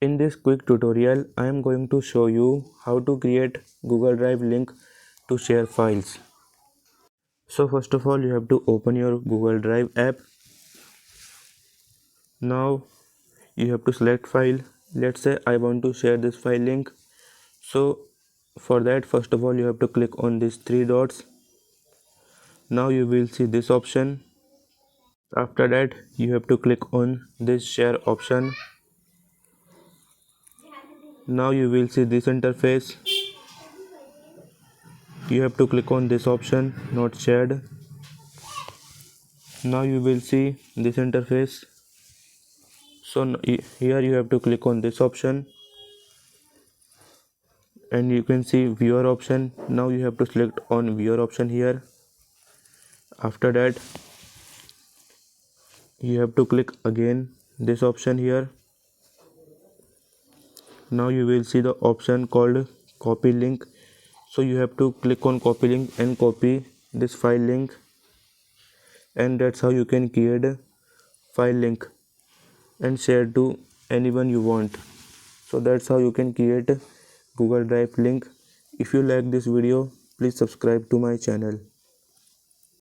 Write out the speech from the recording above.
In this quick tutorial, I am going to show you how to create Google Drive link to share files. So first of all, you have to open your Google Drive app. Now you have to select file. Let's say I want to share this file link. So for that, first of all, you have to click on these three dots. Now you will see this option. After that, you have to click on this share option. Now you will see this interface. You have to click on this option, not shared. Now you will see this interface. So here you have to click on this option and you can see viewer option. Now you have to select on viewer option here. After that, you have to click again this option here. Now you will see the option called copy link. So you have to click on copy link and copy this file link, and that's how you can create a file link and share to anyone you want. So that's how you can create a Google Drive link. If you like this video, please subscribe to my channel.